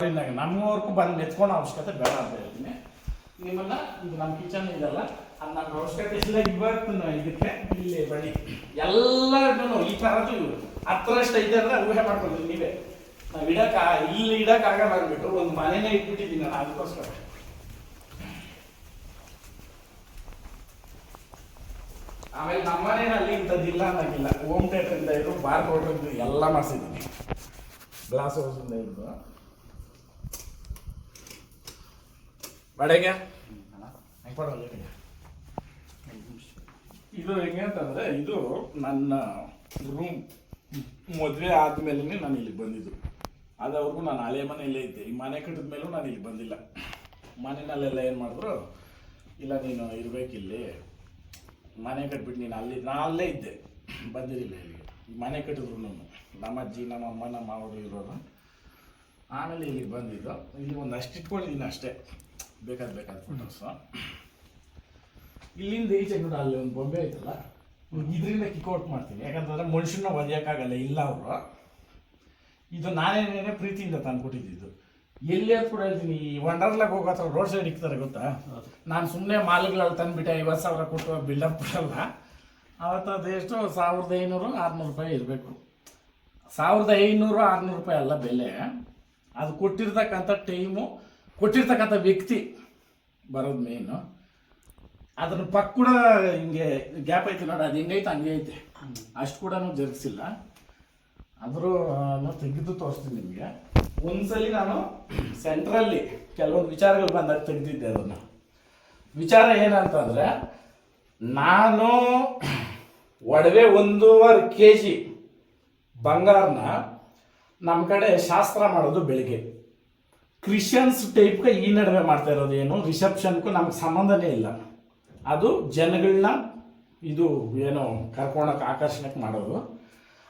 ನಮ್ಮವರೆಗೂ ಬಂದು ನೆಚ್ಕೊಳೋ ಅವಶ್ಯಕತೆ ಬೇಡ ಅಂತ ಹೇಳ್ತೀನಿ. ನಿಮ್ಮನ್ನ ಇದು ನಮ್ಮ ಕಿಚನ್ ಇದೆಲ್ಲ ಅದು ನನ್ನ ಅವಶ್ಯಕತೆ ಇಲ್ಲ. ಇವತ್ತು ಇದಕ್ಕೆ ಇಲ್ಲಿ ಬಳಿ ಎಲ್ಲರೂ ಈ ಥರದ್ದು ಹತ್ತರಷ್ಟು ಐತೆ ಅಂದರೆ ಊಹೆ ಮಾಡ್ಕೊಳ್ತೀವಿ ನೀವೇ. ನಾವು ಇಲ್ಲಿ ಇಡಕ್ಕಾಗಲ್ಲ ಅಂದ್ಬಿಟ್ಟು ಒಂದು ಮನೆನೇ ಇಟ್ಬಿಟ್ಟಿದ್ದೀನಿ ನಾನು ಅದಕ್ಕೋಸ್ಕರ. ಆಮೇಲೆ ನಮ್ಮ ಮನೆಯಲ್ಲಿ ಇಂಥದ್ದಿಲ್ಲ ಅನ್ನೋಂಗಿಲ್ಲ. ಹೋಮ್ ಥಿಯೇಟ್ರಿಂದ ಇದ್ರು ಬಾರ್ ಕೌಂಟ್ರಿಂದ ಎಲ್ಲ ಮಾಡಿಸಿದ್ದೀನಿ. ಗ್ಲಾಸ್ ಹೌಸಿಂದ ಇದ್ದು ಬಡೆಗೆ ಇದು ಹೆಂಗೆ ಅಂತಂದರೆ ಇದು ನನ್ನ ರೂಮ್. ಮದುವೆ ಆದಮೇಲೆ ನಾನು ಇಲ್ಲಿಗೆ ಬಂದಿದ್ದು. ಅದಾವ್ರಿಗೂ ನಾನು ಹಳೆ ಮನೆಯಲ್ಲೇ ಇದ್ದೆ. ಈ ಮನೆ ಕಟ್ಟಿದ ಮೇಲೂ ನಾನು ಇಲ್ಲಿ ಬಂದಿಲ್ಲ. ಮನೆಯಲ್ಲೆಲ್ಲ ಏನು ಮಾಡಿದ್ರು, ಇಲ್ಲ ನೀನು ಇರಬೇಕಿಲ್ಲಿ, ಮನೆ ಕಟ್ಬಿಟ್ಟು ನೀನು ನಾನು ಅಲ್ಲೇ ಇದ್ದೆ, ಬಂದಿರಲಿಲ್ಲ ಇಲ್ಲಿಗೆ. ಈ ಮನೆ ಕಟ್ಟಿದ್ರು ನಮ್ಮ ಅಜ್ಜಿ ನಮ್ಮ ಅಮ್ಮ ನಮ್ಮ ಅವರು ಇರೋರು. ಆಮೇಲೆ ಇಲ್ಲಿಗೆ ಬಂದಿದ್ದು. ಇಲ್ಲಿ ಒಂದಷ್ಟು ಇಟ್ಕೊಂಡಿದ್ದೀನಿ ಅಷ್ಟೇ, ಬೇಕಾದ ಫೋಟೋಸು. ಇಲ್ಲಿಂದ ಈಚೆ ನೋಡಿ ಅಲ್ಲಿ ಒಂದು ಬೊಂಬೆ ಐತಲ್ಲ, ಇದರಿಂದ ಕಿಕ್ಔಟ್ ಮಾಡ್ತೀನಿ. ಯಾಕಂತಂದರೆ ಮನುಷ್ಯನ ಒದೆಯೋಕ್ಕಾಗಲ್ಲ ಇಲ್ಲ ಅವರು. ಇದು ನಾನೇನೇ ಪ್ರೀತಿಯಿಂದ ತಂದುಕೊಟ್ಟಿದ್ದು. ಎಲ್ಲಿ ಅಂತ ಕೂಡ ಹೇಳ್ತೀನಿ, ಈ ವಂಡರ್ಲಾಗ್ ಹೋಗೋ ಹತ್ರ ರೋಡ್ ಸೈಡ್ ಇಕ್ತಾರೆ ಗೊತ್ತಾ. ನಾನು ಸುಮ್ಮನೆ ಮಾಲ್ಗಳಲ್ಲಿ ತಂದುಬಿಟ್ಟೆ 50,000 ಕೊಟ್ಟು ಬಿಲ್ಡಪ್ ಕೊಡಲ್ಲ. ಅವತ್ತು ಅದೆಷ್ಟು 1500-600 ರೂಪಾಯಿ ಇರಬೇಕು. 1500-600 ರೂಪಾಯಿ ಅಲ್ಲ ಬೆಲೆ. ಅದು ಕೊಟ್ಟಿರ್ತಕ್ಕಂಥ ಟೈಮು, ಕೊಟ್ಟಿರ್ತಕ್ಕಂಥ ವ್ಯಕ್ತಿ ಬರೋದು ಮೇನು. ಅದನ್ನು ಪಕ್ಕ ಕೂಡ ಹಿಂಗೆ ಗ್ಯಾಪ್ ಐತೆ ನೋಡಿ, ಅದು ಹೆಂಗೈತೆ ಹಂಗೆ ಐತೆ, ಅಷ್ಟು ಕೂಡ ಜರುಗಿಸಿಲ್ಲ. ಆದರೂ ತೆಗೆದು ತೋರಿಸ್ತೀನಿ ನಿಮಗೆ. ಒಂದ್ಸಲಿ ನಾನು ಸೆಂಟ್ರಲ್ಲಿ ಕೆಲವೊಂದು ವಿಚಾರಗಳು ಬಂದಾಗ ತೆಗೆದಿದ್ದೆ. ಅದನ್ನು ವಿಚಾರ ಏನಂತಂದರೆ, ನಾನು ಒಡವೆ 1.5 kg ಬಂಗಾರನ ನಮ್ಮ ಕಡೆ ಶಾಸ್ತ್ರ ಮಾಡೋದು ಬೆಳಿಗ್ಗೆ. ಕ್ರಿಶ್ಚಿಯನ್ಸ್ ಟೈಪ್ಗೆ ಈ ನಡುವೆ ಮಾಡ್ತಾ ಇರೋದು ಏನು, ರಿಸೆಪ್ಷನ್ಗೂ ನಮ್ಗೆ ಸಂಬಂಧನೇ ಇಲ್ಲ. ಅದು ಜನಗಳನ್ನ ಇದು ಏನೋ ಕರ್ಕೊಳಕ್ಕೆ ಆಕರ್ಷಣೆಗೆ ಮಾಡೋದು.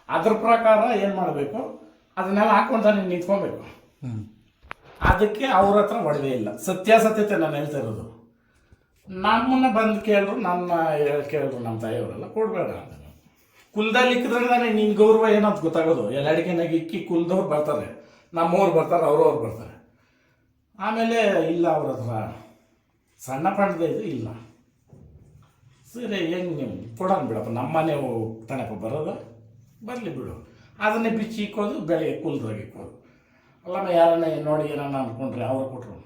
ಅದ್ರ ಪ್ರಕಾರ ಏನು ಮಾಡಬೇಕು, ಅದನ್ನೆಲ್ಲ ಹಾಕ್ಕೊಂತಾನೆ ನಿಂತ್ಕೊಬೇಕು. ಅದಕ್ಕೆ ಅವ್ರ ಹತ್ರ ಒಡವೆ ಇಲ್ಲ. ಸತ್ಯಾಸತ್ಯತೆ ನಾನು ಹೇಳ್ತಾ ಇರೋದು. ನಮ್ಮನ್ನ ಬಂದು ಕೇಳಿದ್ರು, ಕೇಳಿದ್ರು ನಮ್ಮ ತಾಯಿಯವರೆಲ್ಲ ಕೊಡಬೇಡ ಅಂತ. ಕುಲದಲ್ಲಿ ಇಕ್ಕಿದ್ರೆ ನಿನ್ನ ಗೌರವ ಏನಂತ ಗೊತ್ತಾಗೋದು. ಎಲ್ಲಡಿಕೆನಾಗ ಇಕ್ಕಿ ಕುಲದವ್ರು ಬರ್ತಾರೆ, ನಮ್ಮವ್ರು ಬರ್ತಾರೆ, ಅವ್ರವ್ರು ಬರ್ತಾರೆ. ಆಮೇಲೆ ಇಲ್ಲ ಅವ್ರ ಹತ್ರ ಸಣ್ಣ ಪಣ್ಣದ ಇದು ಇಲ್ಲ. ಸರಿ ಹೆಂಗೆ ನೀವು ಕೊಡೋಣ ಬಿಡಪ್ಪ, ನಮ್ಮ ಮನೆ ತನಕ ಬರೋದು ಬರಲಿ ಬಿಡು. ಅದನ್ನೇ ಬಿಚ್ಚಿ ಇಕ್ಕೋದು, ಬೆಳಗ್ಗೆ ಕುಲದ್ರಾಗ ಇಕ್ಕೋದು. ಅಲ್ಲಮ್ಮ ಯಾರನ್ನ ನೋಡಿ ಏನನ್ನ ಅಂದ್ಕೊಂಡ್ರೆ ಅವ್ರು ಕೊಟ್ಟರು,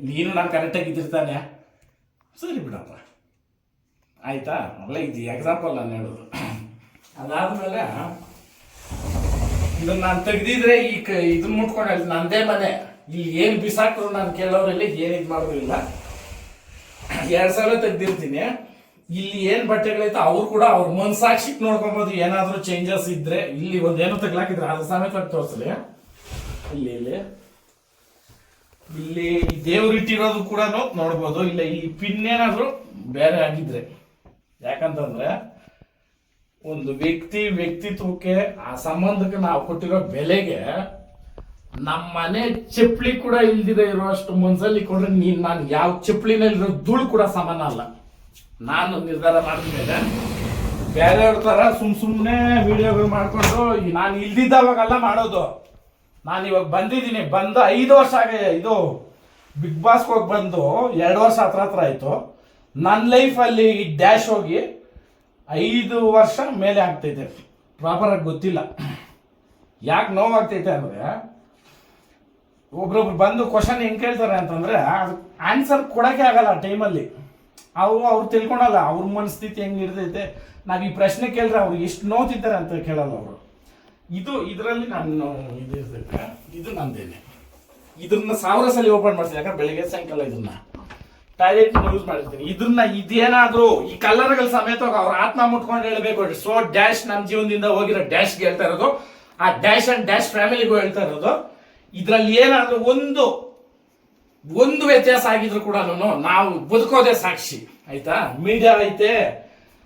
ನೀನು ನಾನು ಕರೆಕ್ಟಾಗಿ ಇದ್ದಿರ್ತಾನೆ, ಸರಿ ಬಿಡಪ್ಪ ಆಯಿತಾ. ಅಲ್ಲ ಇದು ಎಕ್ಸಾಂಪಲ್ ನಾನು ಹೇಳೋದು. ಅದಾದಮೇಲೆ ಇದನ್ನು ನಾನು ತೆಗ್ದಿದ್ರೆ ಇದನ್ನ ಮುಟ್ಕೊಂಡು ಹೇಳ್ತೀನಿ, ನಂದೇ ಮನೆ, ಇಲ್ಲಿ ಏನು ಬಿಸಾಕ್ರು ನಾನು ಕೇಳೋರಲ್ಲಿ ಏನು ಇದು ಮಾಡೋದಿಲ್ಲ. 2 ಸಲ ತೆಗ್ದಿರ್ತೀನಿ. ಇಲ್ಲಿ ಏನು ಬಟ್ಟೆಗಳೈತೆ ಅವ್ರು ಕೂಡ ಅವ್ರ ಮನ್ಸಾಕ್ಷಿಗೆ ನೋಡ್ಕೊಬೋದು. ಏನಾದರೂ ಚೇಂಜಸ್ ಇದ್ರೆ ಇಲ್ಲಿ ಒಂದೇನೋ ತೆಗ್ಲಾಕಿದ್ರೆ ಅದು ಸಮೇತ ತೋರಿಸಲಿ. ಇಲ್ಲಿ ದೇವ್ರಿಟ್ಟಿರೋದು ಕೂಡ ನೋಡ್ಬೋದು. ಇಲ್ಲ ಈ ಪಿನ್ ಏನಾದರೂ ಬೇರೆ ಆಗಿದ್ರೆ, ಯಾಕಂತಂದ್ರೆ ಒಂದು ವ್ಯಕ್ತಿತ್ವಕ್ಕೆ ಆ ಸಂಬಂಧಕ್ಕೆ ನಾವು ಕೊಟ್ಟಿರೋ ಬೆಲೆಗೆ ನಮ್ಮ ಮನೆ ಚಪ್ಪಲಿ ಕೂಡ ಇಲ್ದಿರೋ ಇರೋಷ್ಟು ಮನ್ಸಲ್ಲಿ ಕೊಡ್ರೆ ನಾನು ಯಾವ ಚಪ್ಪಲಿನಲ್ಲಿರೋ ಧೂಳು ಕೂಡ ಸಮಾನ ಅಲ್ಲ. ನಾನು ನಿರ್ಧಾರ ಮಾಡಿದ್ಮೇಲೆ ಬೇರೆಯವ್ರ ಥರ ಸುಮ್ಮನೆ ವಿಡಿಯೋಗಳು ಮಾಡಿಕೊಂಡು ನಾನು ಇಲ್ದಿದ್ದವಾಗೆಲ್ಲ ಮಾಡೋದು. ನಾನು ಇವಾಗ ಬಂದಿದ್ದೀನಿ, ಬಂದು 5 ವರ್ಷ ಆಗಿದೆ. ಇದು ಬಿಗ್ ಬಾಸ್ಗೆ ಹೋಗಿ ಬಂದು 2 ವರ್ಷ ಹತ್ರ ಆಯಿತು. ನನ್ನ ಲೈಫಲ್ಲಿ ಈ ಡ್ಯಾಶ್ ಹೋಗಿ 5 ವರ್ಷ ಮೇಲೆ ಆಗ್ತೈತೆ. ಪ್ರಾಪರಾಗಿ ಗೊತ್ತಿಲ್ಲ ಯಾಕೆ ನೋವಾಗ್ತೈತೆ ಅಂದರೆ, ಒಬ್ರೊಬ್ರು ಬಂದು ಕ್ವಶನ್ ಹೆಂಗೆ ಕೇಳ್ತಾರೆ ಅಂತಂದರೆ ಆನ್ಸರ್ ಕೊಡೋಕ್ಕೆ ಆಗಲ್ಲ ಆ ಟೈಮಲ್ಲಿ. ಅವ್ರು ತಿಳ್ಕೊಳಲ್ಲ ಅವ್ರ ಮನಸ್ಥಿತಿ ಹೆಂಗೆ ಇರ್ತೈತೆ. ನಾವು ಈ ಪ್ರಶ್ನೆ ಕೇಳಿದ್ರೆ ಅವ್ರು ಎಷ್ಟು ನೋತಿದ್ದಾರೆ ಅಂತ ಕೇಳಲ್ಲ ಅವರು. ಇದರಲ್ಲಿ ನಾನು ಇದು ಇರ್ತೈತೆ, ಇದು ನಂದೇನೆ. ಇದನ್ನ 1000 ಸಲ ಓಪನ್ ಮಾಡ್ತೀನಿ. ಯಾಕಂದ್ರೆ ಬೆಳಿಗ್ಗೆ ಸಾಯಂಕಾಲ ಇದನ್ನ ಟಾಯ್ಲೆಟ್ ಯೂಸ್ ಮಾಡಿರ್ತೀನಿ. ಇದೇನಾದರೂ ಈ ಕಲರ್ಗಳ ಸಮೇತವಾಗಿ ಅವ್ರ ಆತ್ಮ ಮುಟ್ಕೊಂಡು ಹೇಳ್ಬೇಕು. ಸೊ ಡ್ಯಾಶ್ ನಮ್ಮ ಜೀವನದಿಂದ ಹೋಗಿರೋ ಡ್ಯಾಶ್ಗೆ ಹೇಳ್ತಾ ಇರೋದು, ಆ ಡ್ಯಾಶ್ ಅಂಡ್ ಡ್ಯಾಶ್ ಫ್ಯಾಮಿಲಿಗೂ ಹೇಳ್ತಾ ಇರೋದು. ಇದರಲ್ಲಿ ಏನಾದರೂ ಒಂದು ವ್ಯತ್ಯಾಸ ಆಗಿದ್ರು ಕೂಡ ನಾವು ಬದುಕೋದೇ ಸಾಕ್ಷಿ. ಆಯ್ತಾ. ಮೀಡಿಯಾ ಐತೆ,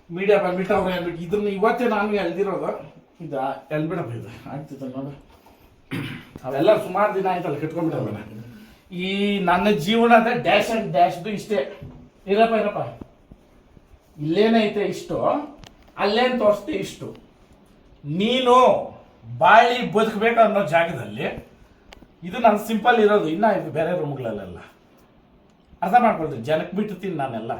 ಮೀಡಿಯಾ ಬಂದ್ಬಿಟ್ಟು ಅವ್ರು ಹೇಳ್ಬಿಟ್ಟು ಇದನ್ನ ಇವತ್ತೇ ನಾನು ಎಳ್ದಿರೋದು. ಇದು ಎಳ್ಬಿಡಪ್ಪ, ಇದು ಆಗ್ತಿತ್ತು ನೋಡು. ಅವೆಲ್ಲ ಸುಮಾರು ದಿನ ಆಯ್ತಲ್ಲ ಕಟ್ಕೊಂಡ್ಬಿಟ್ಟವೆ. ಈ ನನ್ನ ಜೀವನದ ಡ್ಯಾಶ್ ಅಂಡ್ ಡ್ಯಾಶ್ದು ಇಷ್ಟೇ. ಇರಪ್ಪ ಇಲ್ಲೇನೈತೆ ಇಷ್ಟು, ಅಲ್ಲೇನು ತೋರಿಸ್ತೆ ಇಷ್ಟು. ನೀನು ಬಾಳಿ ಬದುಕಬೇಕು ಅನ್ನೋ ಜಾಗದಲ್ಲಿ ಇದು ನಾನು ಸಿಂಪಲ್ ಇರೋದು, ಇನ್ನ ಇದು ಬೇರೆ ರೂಮ್ಗಳಲ್ಲೆಲ್ಲ. ಅರ್ಥ ಮಾಡ್ಕೊಳ್ತೀನಿ, ಜನಕ್ಕೆ ಬಿಟ್ಟಿರ್ತೀನಿ ನಾನೆಲ್ಲ.